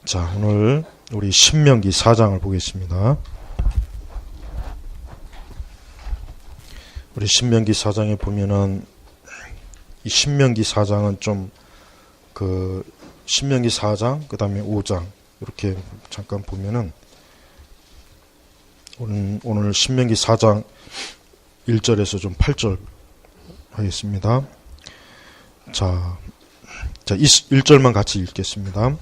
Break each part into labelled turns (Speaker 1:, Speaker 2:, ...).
Speaker 1: 자, 오늘 우리 신명기 4장을 보겠습니다. 우리 신명기 4장에 보면은 이 신명기 4장은 좀 신명기 4장 그다음에 5장 이렇게 잠깐 보면은 오늘 신명기 4장 1절에서 좀 8절 하겠습니다. 자 1절만 같이 읽겠습니다.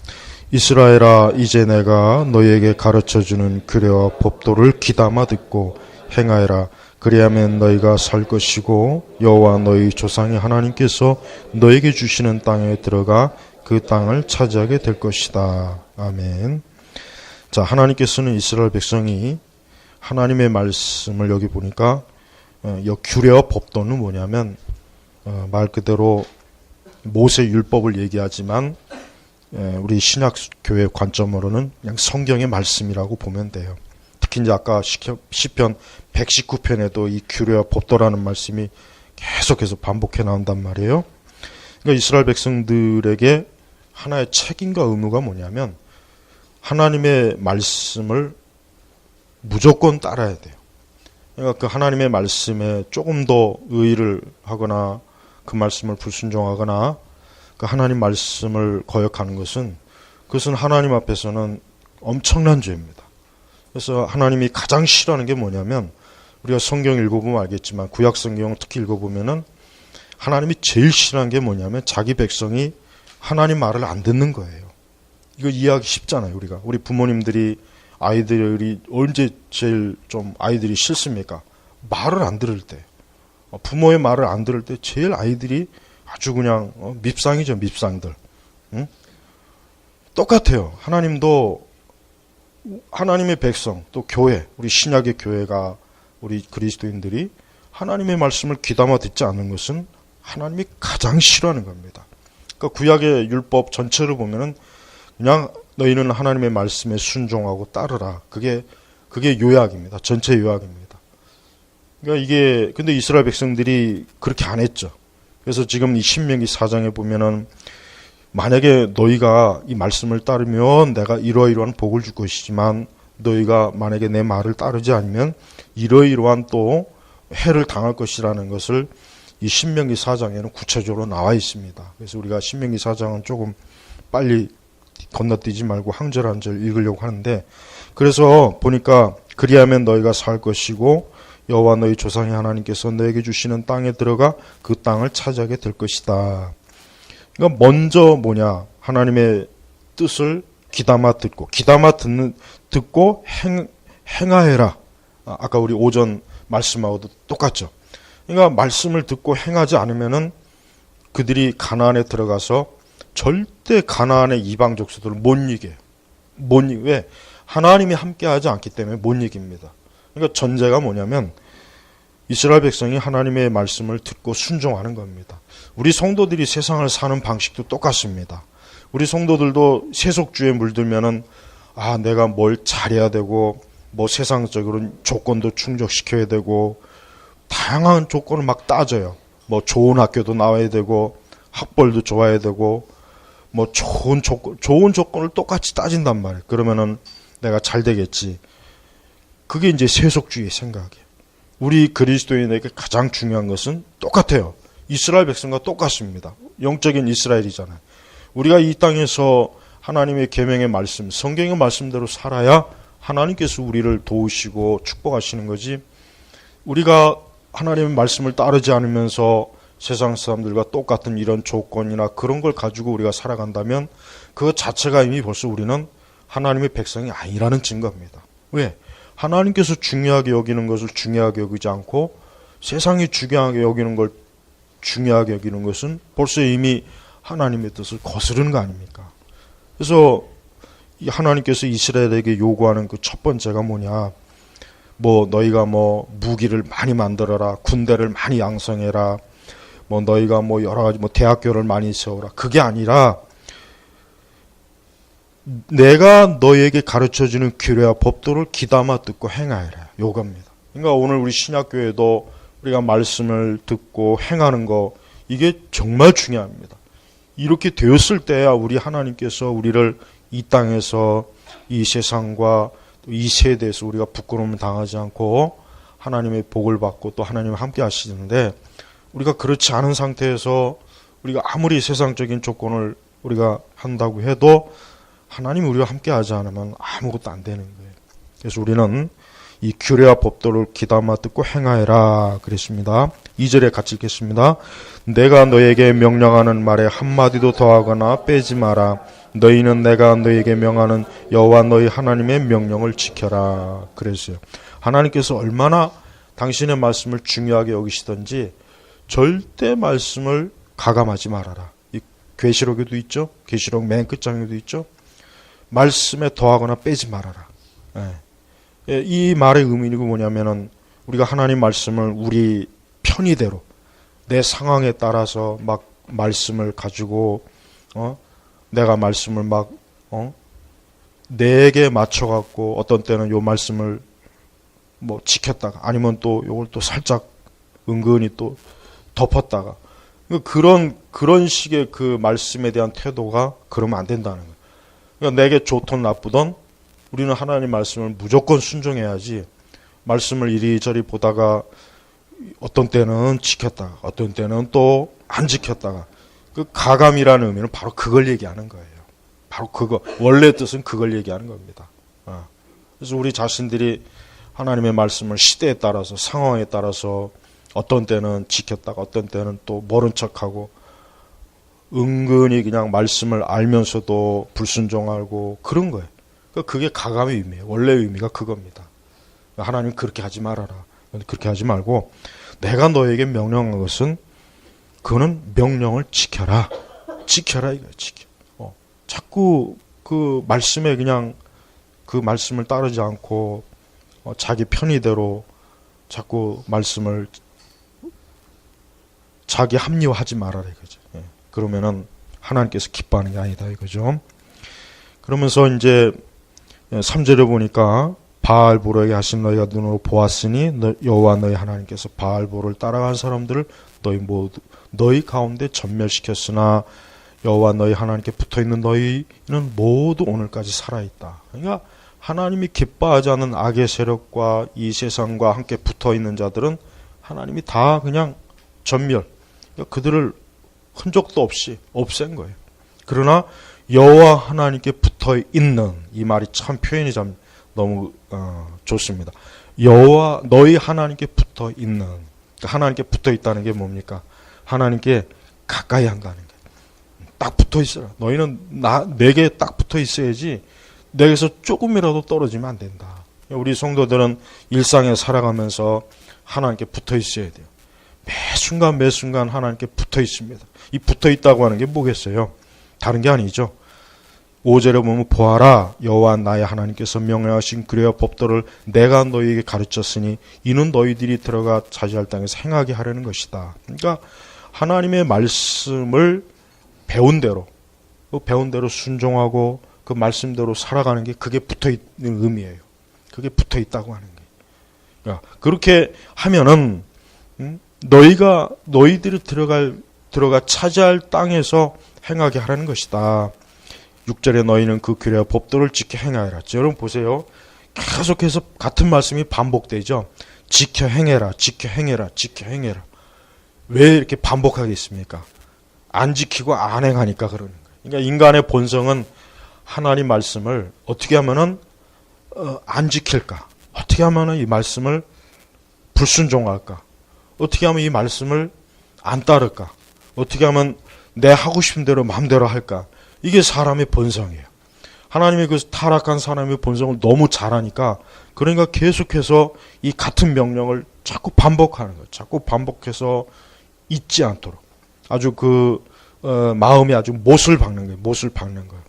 Speaker 1: 이스라엘아, 이제 내가 너희에게 가르쳐주는 규례와 법도를 귀담아 듣고 행하여라. 그리하면 너희가 살 것이고 여호와 너희 조상의 하나님께서 너희에게 주시는 땅에 들어가 그 땅을 차지하게 될 것이다. 아멘. 자, 하나님께서는 이스라엘 백성이 하나님의 말씀을 여기 보니까 이 규례와 법도는 뭐냐면 말 그대로 모세 율법을 얘기하지만 우리 신약교회 관점으로는 그냥 성경의 말씀이라고 보면 돼요. 특히 이제 아까 시편 119편에도 이 규례와 법도라는 말씀이 계속해서 반복해 나온단 말이에요. 그러니까 이스라엘 백성들에게 하나의 책임과 의무가 뭐냐면 하나님의 말씀을 무조건 따라야 돼요. 그러니까 그 하나님의 말씀에 조금 더 의의를 하거나 그 말씀을 불순종하거나 그 하나님 말씀을 거역하는 그것은 하나님 앞에서는 엄청난 죄입니다. 그래서 하나님이 가장 싫어하는 게 뭐냐면 우리가 성경 읽어보면 알겠지만 구약 성경 특히 읽어보면은 하나님이 제일 싫어하는 게 뭐냐면 자기 백성이 하나님 말을 안 듣는 거예요. 이거 이해하기 쉽잖아요. 우리 부모님들이 아이들이 언제 제일 좀 아이들이 싫습니까? 말을 안 들을 때. 부모의 말을 안 들을 때 제일 아이들이 아주 그냥 밉상이죠, 밉상들. 응? 똑같아요. 하나님도 하나님의 백성, 또 교회, 우리 신약의 교회가 우리 그리스도인들이 하나님의 말씀을 귀담아 듣지 않는 것은 하나님이 가장 싫어하는 겁니다. 그러니까 구약의 율법 전체를 보면은 그냥 너희는 하나님의 말씀에 순종하고 따르라. 그게 요약입니다. 전체 요약입니다. 그러니까 근데 이스라엘 백성들이 그렇게 안 했죠. 그래서 지금 이 신명기 4장에 보면은 만약에 너희가 이 말씀을 따르면 내가 이러이러한 복을 줄 것이지만 너희가 만약에 내 말을 따르지 않으면 이러이러한 또 해를 당할 것이라는 것을 이 신명기 4장에는 구체적으로 나와 있습니다. 그래서 우리가 신명기 4장은 조금 빨리 건너뛰지 말고 한 절 한 절 읽으려고 하는데, 그래서 보니까 그리하면 너희가 살 것이고 여호와 너희 조상의 하나님께서 너에게 주시는 땅에 들어가 그 땅을 차지하게 될 것이다. 그러니까 먼저 뭐냐, 하나님의 뜻을 귀담아 듣고 행하여라. 아까 우리 오전 말씀하고도 똑같죠. 그러니까 말씀을 듣고 행하지 않으면은 그들이 가나안에 들어가서 절대 가나안의 이방 족속들을 못 이겨요. 왜? 하나님이 함께하지 않기 때문에 못 이깁니다. 그러니까 전제가 뭐냐면 이스라엘 백성이 하나님의 말씀을 듣고 순종하는 겁니다. 우리 성도들이 세상을 사는 방식도 똑같습니다. 우리 성도들도 세속주의에 물들면은 내가 뭘 잘해야 되고 뭐 세상적으로 조건도 충족시켜야 되고 다양한 조건을 막 따져요. 뭐 좋은 학교도 나와야 되고 학벌도 좋아야 되고 뭐 좋은 조건을 똑같이 따진단 말이에요. 그러면은 내가 잘 되겠지. 그게 이제 세속주의 생각이에요. 우리 그리스도인에게 가장 중요한 것은 똑같아요. 이스라엘 백성과 똑같습니다. 영적인 이스라엘이잖아요. 우리가 이 땅에서 하나님의 계명의 말씀, 성경의 말씀대로 살아야 하나님께서 우리를 도우시고 축복하시는 거지, 우리가 하나님의 말씀을 따르지 않으면서 세상 사람들과 똑같은 이런 조건이나 그런 걸 가지고 우리가 살아간다면 그것 자체가 이미 벌써 우리는 하나님의 백성이 아니라는 증거입니다. 왜? 하나님께서 중요하게 여기는 것을 중요하게 여기지 않고 세상이 중요하게 여기는 걸 중요하게 여기는 것은 벌써 이미 하나님의 뜻을 거스르는 거 아닙니까? 그래서 하나님께서 이스라엘에게 요구하는 그 첫 번째가 뭐냐, 뭐 너희가 뭐 무기를 많이 만들어라, 군대를 많이 양성해라, 뭐 너희가 뭐 여러 가지 뭐 대학교를 많이 세워라. 그게 아니라 내가 너희에게 가르쳐주는 규례와 법도를 귀담아 듣고 행하여라. 요겁니다. 그러니까 오늘 우리 신약교회도 우리가 말씀을 듣고 행하는 거, 이게 정말 중요합니다. 이렇게 되었을 때야 우리 하나님께서 우리를 이 땅에서 이 세상과 이 세대에서 우리가 부끄러움을 당하지 않고 하나님의 복을 받고 또 하나님과 함께 하시는데, 우리가 그렇지 않은 상태에서 우리가 아무리 세상적인 조건을 우리가 한다고 해도 하나님이 우리와 함께 하지 않으면 아무것도 안 되는 거예요. 그래서 우리는 이 규례와 법도를 귀담아 듣고 행하여라 그랬습니다. 2절에 같이 읽겠습니다. 내가 너에게 명령하는 말에 한마디도 더하거나 빼지 마라. 너희는 내가 너에게 명하는 여호와 너희 하나님의 명령을 지켜라 그랬어요. 하나님께서 얼마나 당신의 말씀을 중요하게 여기시던지 절대 말씀을 가감하지 말아라. 이 계시록에도 있죠. 계시록 맨 끝장에도 있죠. 말씀에 더하거나 빼지 말아라. 이 말의 의미가 뭐냐면은 우리가 하나님 말씀을 우리 편의대로 내 상황에 따라서 막 말씀을 가지고 내가 말씀을 막 내게 맞춰 갖고 어떤 때는 요 말씀을 뭐 지켰다가 아니면 또 요걸 또 살짝 은근히 또 덮었다가 그런 식의 그 말씀에 대한 태도가 그러면 안 된다는 거예요. 그러니까 내게 좋든 나쁘든 우리는 하나님 말씀을 무조건 순종해야지, 말씀을 이리저리 보다가 어떤 때는 지켰다가 어떤 때는 또 안 지켰다가, 그 가감이라는 의미는 바로 그걸 얘기하는 거예요. 바로 그거, 원래 뜻은 그걸 얘기하는 겁니다. 그래서 우리 자신들이 하나님의 말씀을 시대에 따라서 상황에 따라서 어떤 때는 지켰다가 어떤 때는 또 모른 척하고 은근히 그냥 말씀을 알면서도 불순종하고 그런 거예요. 그게 가감의 의미예요. 원래 의미가 그겁니다. 하나님 그렇게 하지 말아라. 그렇게 하지 말고 내가 너에게 명령한 것은 그거는 명령을 지켜라. 지켜라 이거예요. 지켜. 자꾸 그 말씀에 그냥 그 말씀을 따르지 않고 자기 편의대로 자꾸 말씀을 자기 합리화하지 말아라 이거죠. 그러면은 하나님께서 기뻐하는 게 아니다 이거죠. 그러면서 이제 3절에 보니까 바알보로에게 하신 너희가 눈으로 보았으니 여호와 너희 하나님께서 바알보로를 따라간 사람들을 너희 가운데 전멸시켰으나 여호와 너희 하나님께 붙어있는 너희는 모두 오늘까지 살아있다. 그러니까 하나님이 기뻐하지 않는 악의 세력과 이 세상과 함께 붙어있는 자들은 하나님이 다 그냥 전멸, 그러니까 그들을 흔적도 없이 없앤 거예요. 그러나 여호와 하나님께 붙어있는, 이 말이 참 표현이 참 너무 좋습니다. 여호와 너희 하나님께 붙어있는, 그러니까 하나님께 붙어있다는 게 뭡니까? 하나님께 가까이 한다는 거예요. 딱 붙어있어라. 너희는 내게 딱 붙어있어야지 내게서 조금이라도 떨어지면 안 된다. 우리 성도들은 일상에 살아가면서 하나님께 붙어있어야 돼요. 매 순간 하나님께 붙어있습니다. 이 붙어있다고 하는 게 뭐겠어요? 다른 게 아니죠. 5절에 보면 보아라 여호와 나의 하나님께서 명령하신 규례와 법도를 내가 너희에게 가르쳤으니 이는 너희들이 들어가 차지할 땅에서 행하게 하려는 것이다. 그러니까 하나님의 말씀을 배운 대로 순종하고 그 말씀대로 살아가는 게 그게 붙어있는 의미예요. 그게 붙어있다고 하는 거예요. 그러니까 그렇게 하면은 너희들이 들어가 차지할 땅에서 행하게 하라는 것이다. 6절에 너희는 그 규례와 법도를 지켜 행하여라. 여러분 보세요. 계속해서 같은 말씀이 반복되죠. 지켜 행해라, 지켜 행해라, 지켜 행해라. 왜 이렇게 반복하겠습니까? 안 지키고 안 행하니까 그러는 거예요. 그러니까 인간의 본성은 하나님 말씀을 어떻게 하면은 안 지킬까? 어떻게 하면은 이 말씀을 불순종할까? 어떻게 하면 이 말씀을 안 따를까? 어떻게 하면 내 하고 싶은 대로 마음대로 할까? 이게 사람의 본성이에요. 하나님의 그 타락한 사람의 본성을 너무 잘 아니까, 그러니까 계속해서 이 같은 명령을 자꾸 반복하는 거예요. 자꾸 반복해서 잊지 않도록 아주 마음이 아주 못을 박는 거예요. 못을 박는 거예요.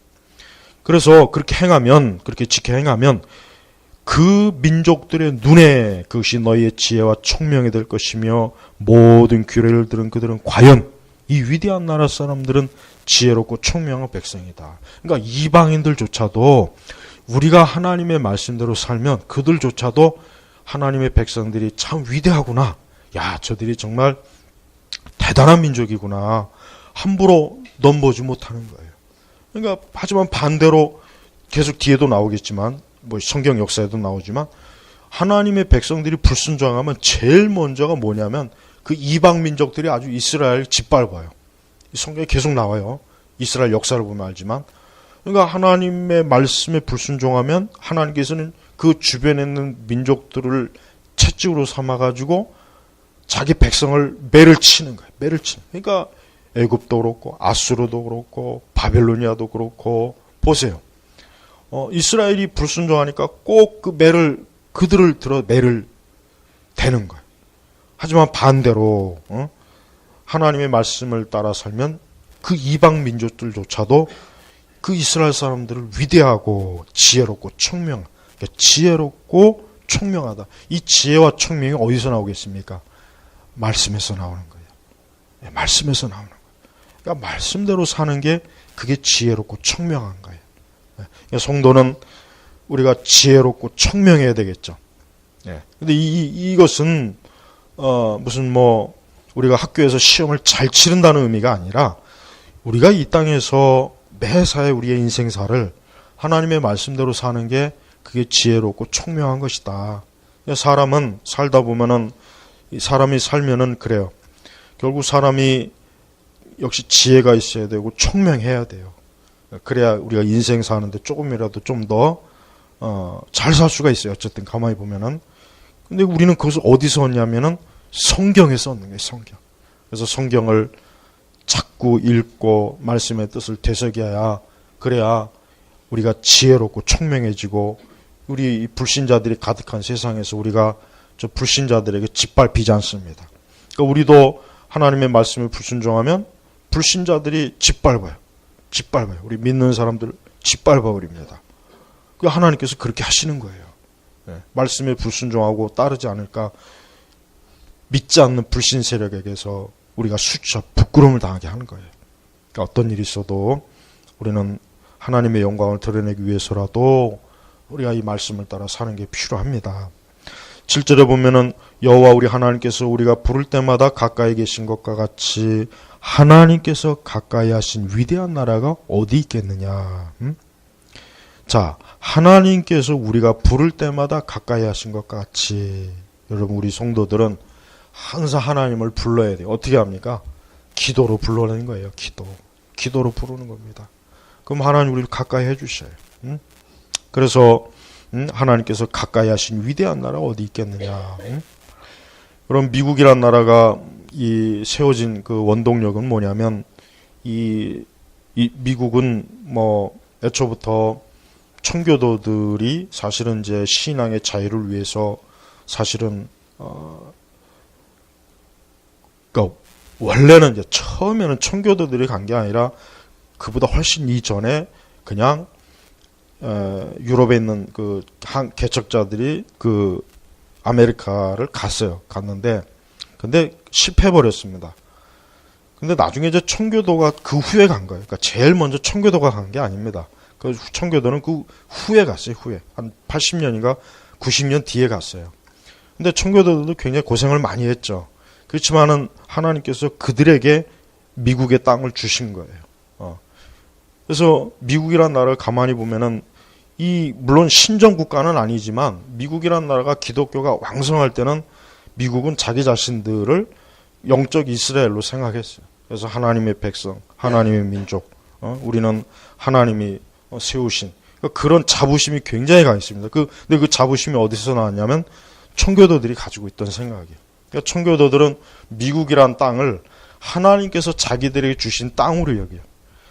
Speaker 1: 그래서 그렇게 지켜 행하면 그 민족들의 눈에 그것이 너희의 지혜와 총명이 될 것이며 모든 규례를 들은 그들은 과연 이 위대한 나라 사람들은 지혜롭고 총명한 백성이다. 그러니까 이방인들조차도 우리가 하나님의 말씀대로 살면 그들조차도 하나님의 백성들이 참 위대하구나. 야, 저들이 정말 대단한 민족이구나. 함부로 넘보지 못하는 거예요. 그러니까 하지만 반대로 계속 뒤에도 나오겠지만 뭐 성경 역사에도 나오지만 하나님의 백성들이 불순종하면 제일 먼저가 뭐냐면 그 이방 민족들이 아주 이스라엘 짓밟아요. 성경에 계속 나와요. 이스라엘 역사를 보면 알지만. 그러니까 하나님의 말씀에 불순종하면 하나님께서는 그 주변에 있는 민족들을 채찍으로 삼아가지고 자기 백성을 매를 치는 거예요. 매를 치는. 그러니까 애굽도 그렇고 아수르도 그렇고 바벨로니아도 그렇고 보세요. 이스라엘이 불순종하니까 꼭 그 매를 그들을 들어 매를 대는 거예요. 하지만 반대로 하나님의 말씀을 따라 살면 그 이방 민족들조차도 그 이스라엘 사람들을 위대하고 지혜롭고 청명, 그러니까 지혜롭고 청명하다. 이 지혜와 청명이 어디서 나오겠습니까? 말씀에서 나오는 거예요. 네, 말씀에서 나오는 거예요. 그러니까 말씀대로 사는 게 그게 지혜롭고 청명한 거예요. 네, 그러니까 성도는 우리가 지혜롭고 청명해야 되겠죠. 네. 근데 이것은 무슨 뭐 우리가 학교에서 시험을 잘 치른다는 의미가 아니라 우리가 이 땅에서 매사에 우리의 인생사를 하나님의 말씀대로 사는 게 그게 지혜롭고 청명한 것이다. 사람은 살다 보면은 사람이 살면은 그래요. 결국 사람이 역시 지혜가 있어야 되고 청명해야 돼요. 그래야 우리가 인생 사는데 조금이라도 좀 더 잘 살 수가 있어요. 어쨌든 가만히 보면은. 근데 우리는 그것을 어디서 얻냐면은 성경에서 얻는 거예요. 성경. 그래서 성경을 자꾸 읽고 말씀의 뜻을 되새겨야 그래야 우리가 지혜롭고 청명해지고 우리 불신자들이 가득한 세상에서 우리가 저 불신자들에게 짓밟히지 않습니다. 그러니까 우리도 하나님의 말씀을 불순종하면 불신자들이 짓밟아요. 짓밟아요. 우리 믿는 사람들 짓밟아 버립니다. 그 하나님께서 그렇게 하시는 거예요. 네. 말씀에 불순종하고 따르지 않을까 믿지 않는 불신 세력에게서 우리가 수차 부끄러움을 당하게 하는 거예요. 그러니까 어떤 일이 있어도 우리는 하나님의 영광을 드러내기 위해서라도 우리가 이 말씀을 따라 사는 게 필요합니다. 7절에 보면은 여호와 우리 하나님께서 우리가 부를 때마다 가까이 계신 것과 같이 하나님께서 가까이 하신 위대한 나라가 어디 있겠느냐. 자, 하나님께서 우리가 부를 때마다 가까이 하신 것과 같이 여러분 우리 성도들은 항상 하나님을 불러야 돼요. 어떻게 합니까? 기도로 불러내는 거예요. 기도로 부르는 겁니다. 그럼 하나님 우리를 가까이 해주셔요. 그래서 하나님께서 가까이 하신 위대한 나라가 어디 있겠느냐. 그럼 미국이란 나라가 이 세워진 그 원동력은 뭐냐면 이 미국은 뭐 애초부터 청교도들이 사실은 이제 신앙의 자유를 위해서 사실은 그러니까 원래는 이제 처음에는 청교도들이 간 게 아니라 그보다 훨씬 이전에 그냥 유럽에 있는 그 개척자들이 그 아메리카를 갔는데 근데 실패해 버렸습니다. 근데 나중에 이제 청교도가 그 후에 간 거예요. 그러니까 제일 먼저 청교도가 간 게 아닙니다. 그 청교도는 그 후에 갔어요. 후에 한 80년인가 90년 뒤에 갔어요. 근데 청교도들도 굉장히 고생을 많이 했죠. 그렇지만은 하나님께서 그들에게 미국의 땅을 주신 거예요. 그래서 미국이란 나라를 가만히 보면은 물론 신정 국가는 아니지만 미국이란 나라가 기독교가 왕성할 때는 미국은 자기 자신들을 영적 이스라엘로 생각했어요. 그래서 하나님의 백성, 하나님의 민족, 우리는 하나님이 세우신 그런 자부심이 굉장히 강했습니다. 근데 그 자부심이 어디서 나왔냐면 청교도들이 가지고 있던 생각이에요. 그러니까 청교도들은 미국이란 땅을 하나님께서 자기들에게 주신 땅으로 여겨요.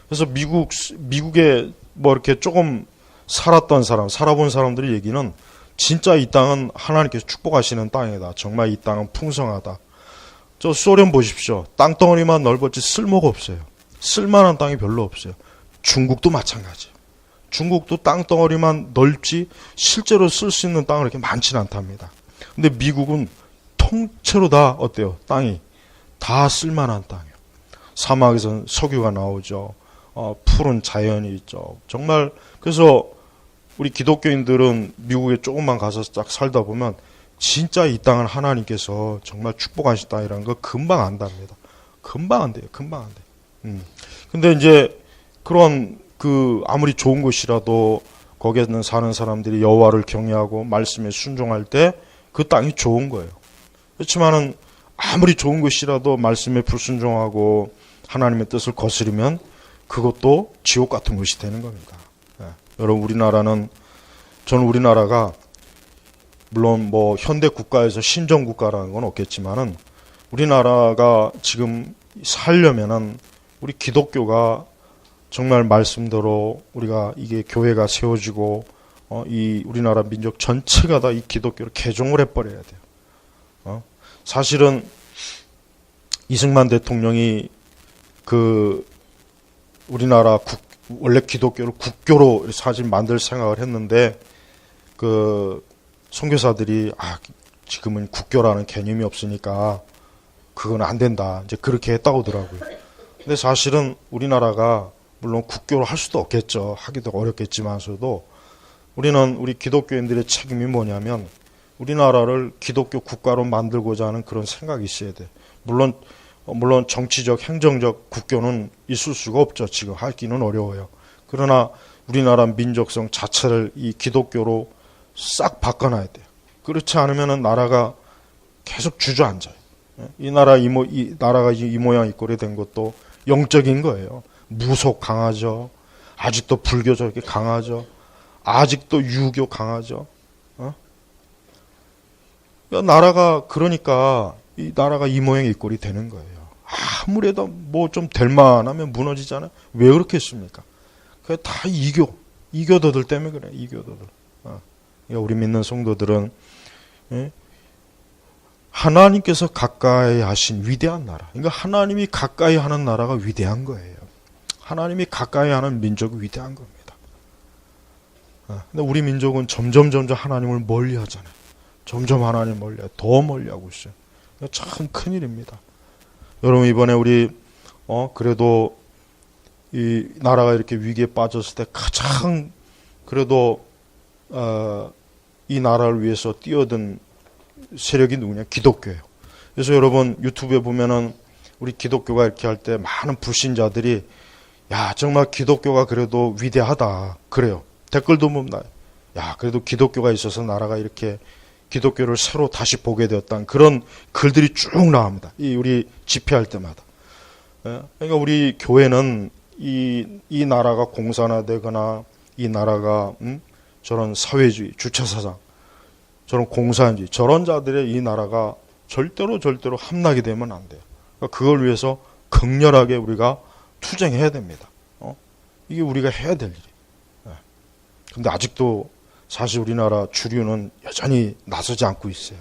Speaker 1: 그래서 미국에 뭐 이렇게 조금 살아본 사람들의 얘기는 진짜 이 땅은 하나님께서 축복하시는 땅이다. 정말 이 땅은 풍성하다. 저 소련 보십시오. 땅덩어리만 넓었지 쓸모가 없어요. 쓸만한 땅이 별로 없어요. 중국도 마찬가지예요. 중국도 땅덩어리만 넓지 실제로 쓸 수 있는 땅은 그렇게 많지는 않답니다. 근데 미국은 통째로 다 어때요? 땅이 다 쓸만한 땅이에요. 사막에서는 석유가 나오죠. 푸른 자연이 있죠. 정말 그래서 우리 기독교인들은 미국에 조금만 가서 딱 살다 보면 진짜 이 땅은 하나님께서 정말 축복하신 땅이라는 거 금방 안답니다. 금방 안 돼요. 금방 안 돼요. 근데 이제 그런 아무리 좋은 곳이라도 거기에는 사는 사람들이 여호와를 경외하고 말씀에 순종할 때 그 땅이 좋은 거예요. 그렇지만은 아무리 좋은 것이라도 말씀에 불순종하고 하나님의 뜻을 거스르면 그것도 지옥 같은 것이 되는 겁니다. 여러분, 저는 우리나라가 물론 뭐 현대 국가에서 신정 국가라는 건 없겠지만은 우리나라가 지금 살려면은 우리 기독교가 정말 말씀대로 우리가 이게 교회가 세워지고 이 우리나라 민족 전체가 다 이 기독교를 개종을 해버려야 돼요. 사실은 이승만 대통령이 그 우리나라 원래 기독교를 국교로 사실 만들 생각을 했는데 그 선교사들이 지금은 국교라는 개념이 없으니까 그건 안 된다, 이제 그렇게 했다고 하더라고요. 근데 사실은 우리나라가 물론 국교로 할 수도 없겠죠. 하기도 어렵겠지만서도 우리 기독교인들의 책임이 뭐냐면 우리나라를 기독교 국가로 만들고자 하는 그런 생각이 있어야 돼. 물론 정치적, 행정적 국교는 있을 수가 없죠. 지금 하기는 어려워요. 그러나 우리나라 민족성 자체를 이 기독교로 싹 바꿔놔야 돼요. 그렇지 않으면 나라가 계속 주저앉아요. 이 나라가 이 모양 이 꼴이 된 것도 영적인 거예요. 무속 강하죠. 아직도 불교적이 강하죠. 아직도 유교 강하죠. 나라가 그러니까 이 나라가 이 모양 이 꼴이 되는 거예요. 아무래도 뭐 좀 될 만하면 무너지잖아요. 왜 그렇게 했습니까? 그게 다 이교도들 때문에 그래. 이교도들. 그러니까 우리 믿는 성도들은 하나님께서 가까이 하신 위대한 나라. 그러니까 하나님이 가까이 하는 나라가 위대한 거예요. 하나님이 가까이 하는 민족이 위대한 겁니다. 근데 우리 민족은 점점 하나님을 멀리 하잖아요. 점점 하나님을 멀리, 더 멀리 하고 있어요. 참 큰일입니다. 여러분, 이번에 우리 그래도 이 나라가 이렇게 위기에 빠졌을 때 가장 그래도 이 나라를 위해서 뛰어든 세력이 누구냐? 기독교예요. 그래서 여러분 유튜브에 보면은 우리 기독교가 이렇게 할 때 많은 불신자들이 야, 정말 기독교가 그래도 위대하다 그래요. 댓글도 보면 그래도 기독교가 있어서 나라가 이렇게 기독교를 새로 다시 보게 되었다는 그런 글들이 쭉 나옵니다. 우리 집회할 때마다. 그러니까 우리 교회는 이 나라가 공산화되거나 이 나라가 저런 사회주의, 주체사상, 저런 공산주의, 저런 자들의 이 나라가 절대로 함락이 되면 안 돼요. 그러니까 그걸 위해서 극렬하게 우리가 투쟁해야 됩니다. 이게 우리가 해야 될 일이에요. 근데 아직도 사실 우리나라 주류는 여전히 나서지 않고 있어요.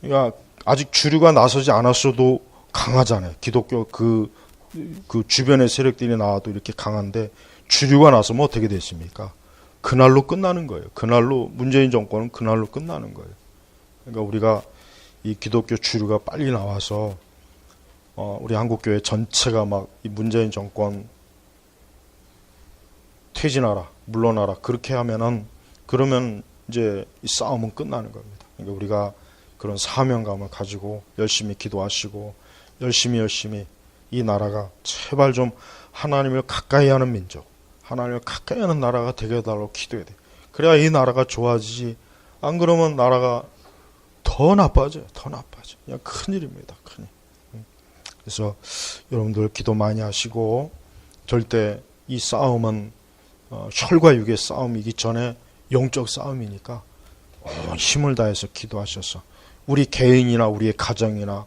Speaker 1: 그러니까 아직 주류가 나서지 않았어도 강하잖아요. 기독교 그 주변의 세력들이 나와도 이렇게 강한데 주류가 나서면 어떻게 됐습니까? 그날로 끝나는 거예요. 그날로 문재인 정권은 그날로 끝나는 거예요. 그러니까 우리가 이 기독교 주류가 빨리 나와서 우리 한국교회 전체가 막 이 문재인 정권 퇴진하라, 물러나라 그렇게 하면은 그러면 이제 이 싸움은 끝나는 겁니다. 그러니까 우리가 그런 사명감을 가지고 열심히 기도하시고 열심히 이 나라가 제발 좀 하나님을 가까이 하는 민족, 하나님을 가까이 하는 나라가 되게 해달라고 기도해야 돼요. 그래야 이 나라가 좋아지지. 안 그러면 나라가 더 나빠져요. 그냥 큰일입니다. 큰일. 그래서 여러분들 기도 많이 하시고 절대 이 싸움은 혈과 육의 싸움이기 전에 영적 싸움이니까 힘을 다해서 기도하셔서 우리 개인이나 우리의 가정이나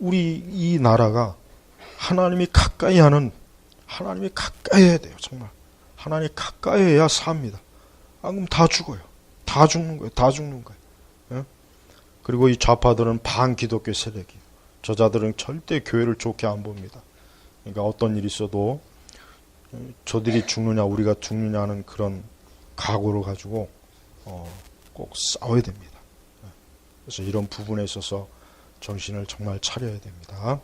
Speaker 1: 우리 이 나라가 하나님이 가까이 해야 돼요. 정말 하나님이 가까이 해야 삽니다. 안 그러면 다 죽어요. 다 죽는 거예요. 그리고 이 좌파들은 반기독교 세력이에요. 저자들은 절대 교회를 좋게 안 봅니다. 그러니까 어떤 일이 있어도 저들이 죽느냐 우리가 죽느냐는 그런 각오를 가지고 꼭 싸워야 됩니다. 그래서 이런 부분에 있어서 정신을 정말 차려야 됩니다.